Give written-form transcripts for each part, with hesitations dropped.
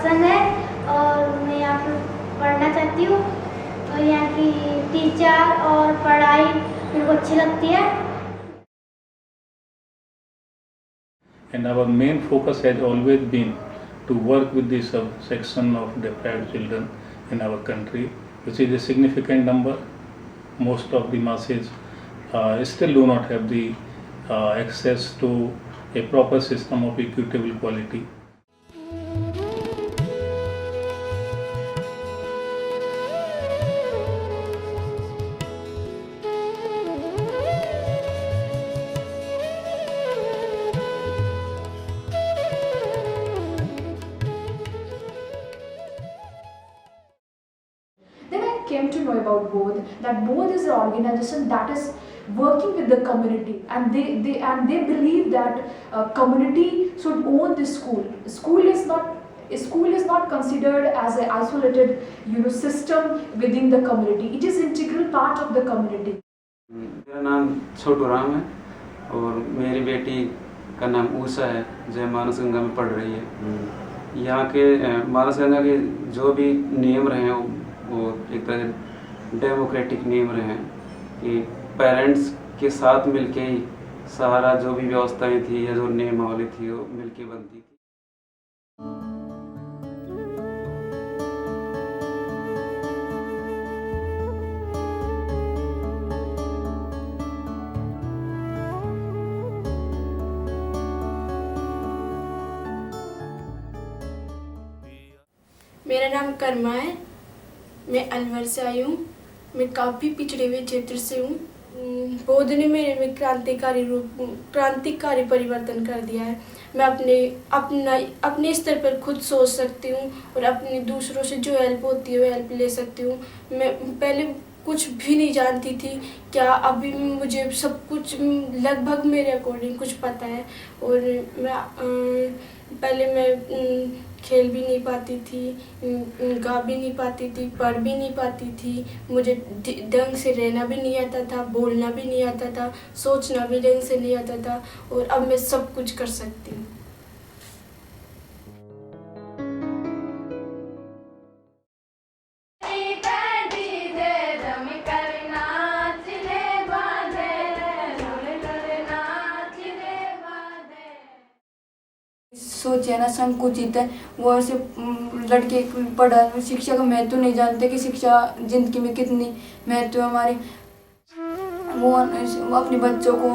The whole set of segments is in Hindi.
पसंद है और मैं यहाँ पर पढ़ना चाहती हूँ और यहाँ की टीचर और पढ़ाई मेरे को अच्छी लगती है। And our main focus has always been to work with the subsection of deprived children in our country, which is a significant number. Most of the masses still do not have the access to a proper system of equitable quality. Came to know about Bodh, that Bodh is an organization that is working with the community, and they believe that community should own the school. School is not considered as an isolated system within the community. It is integral part of the community. मेरा नाम छोटू राम है और मेरी बेटी का नाम ऊषा है जो मानस गंगा में पढ़ रही है। यहाँ के मानस गंगा के जो भी नियम रहे हैं वो एक तरह डेमोक्रेटिक नियम रहे हैं कि पेरेंट्स के साथ मिलके ही सारा जो भी व्यवस्थाएं थी या जो नियमावली थी वो मिलके बनती थी। मेरा नाम कर्मा है, मैं अलवर से आई हूँ। मैं काफ़ी पिछड़े हुए क्षेत्र से हूँ। बोध ने मेरे में क्रांतिकारी परिवर्तन कर दिया है। मैं अपने स्तर पर खुद सोच सकती हूँ और अपने दूसरों से जो हेल्प होती है वो हेल्प ले सकती हूँ। मैं पहले कुछ भी नहीं जानती थी, क्या अभी मुझे सब कुछ लगभग मेरे अकॉर्डिंग कुछ पता है। और पहले मैं खेल भी नहीं पाती थी, गा भी नहीं पाती थी, पढ़ भी नहीं पाती थी, मुझे ढंग से रहना भी नहीं आता था, बोलना भी नहीं आता था, सोचना भी ढंग से नहीं आता था, और अब मैं सब कुछ कर सकती हूँ। सोच है ना संकुचित है, वो ऐसे लड़के पढ़ा शिक्षा का महत्व नहीं जानते कि शिक्षा जिंदगी में कितनी महत्व है हमारी। वो अपने बच्चों को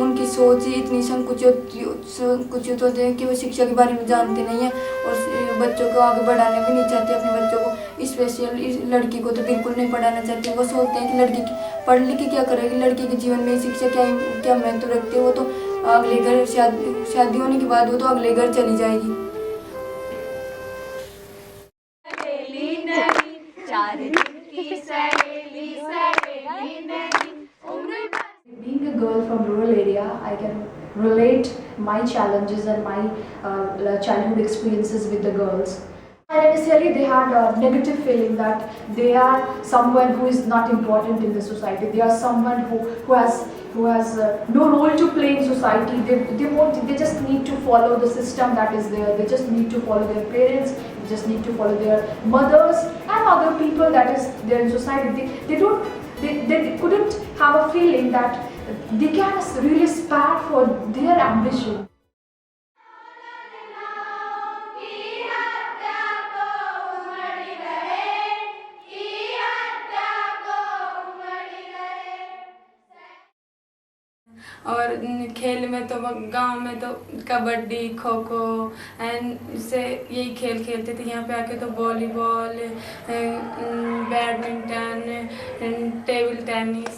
उनकी सोच ही इतनी संकुचित होते हैं कि वो शिक्षा के बारे में जानते नहीं है और बच्चों को आगे बढ़ाना भी नहीं चाहते। अपने बच्चों को स्पेशल इस लड़की को तो बिल्कुल नहीं पढ़ाना चाहते। वो सोचते हैं कि लड़की पढ़ लिख के क्या करेगी, लड़की के जीवन में शिक्षा क्या महत्व रखती है। वो तो अगले घर शादी होने के बाद वो तो अगले घर चली जाएगी। Being a girl from rural area, I can relate my challenges and my childhood experiences with the girls. Initially, they had a negative feeling that they are someone who is not important in the society. They are someone who has no role to play in society. They just need to follow the system that is there. They just need to follow their parents. They just need to follow their mothers and other people that is there in society. They couldn't have a feeling that they can really aspire for their ambition. और खेल में तो गांव में तो कबड्डी, खो खो एंड से यही खेल खेलते थे। यहाँ पे आके तो volleyball, badminton, table tennis.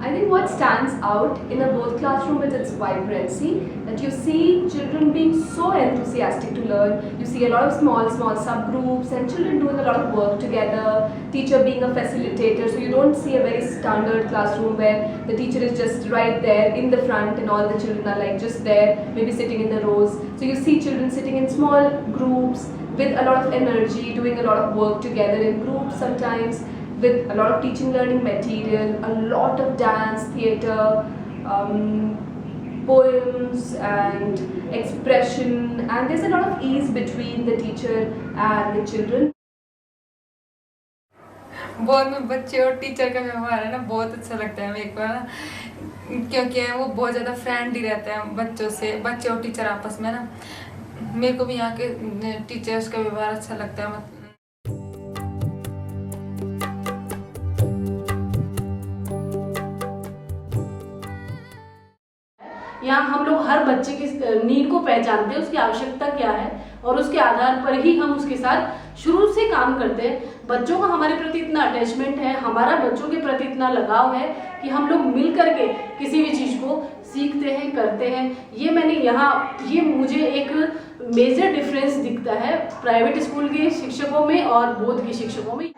I think what stands out in a Bodh classroom is its vibrancy, that you see children being so enthusiastic to learn. You see a lot of small subgroups and children doing a lot of work together, teacher being a facilitator, so you don't see a very standard classroom where the teacher is just right there in the front and all the children are like just there, maybe sitting in the rows. So you see children sitting in small groups with a lot of energy, doing a lot of work together in groups sometimes, with a lot of teaching learning material, a lot of dance, theatre, poems and expression, and there's a lot of ease between the teacher and the children. बहुत में बच्चे और टीचर का व्यवहार है ना बहुत अच्छा लगता है मेरे को ना, क्योंकि वो बहुत ज़्यादा फ्रेंडली रहते हैं बच्चों से, बच्चे और टीचर आपस में ना। मेरे को भी यहाँ के टीचर्स का व्यवहार अच्छा लगता है। यहाँ हम लोग हर बच्चे की नीड को पहचानते हैं, उसकी आवश्यकता क्या है, और उसके आधार पर ही हम उसके साथ शुरू से काम करते हैं। बच्चों का हमारे प्रति इतना अटैचमेंट है, हमारा बच्चों के प्रति इतना लगाव है कि हम लोग मिल करके किसी भी चीज़ को सीखते हैं, करते हैं। ये मुझे एक मेजर डिफरेंस दिखता है प्राइवेट स्कूल के शिक्षकों में और बोर्ड के शिक्षकों में।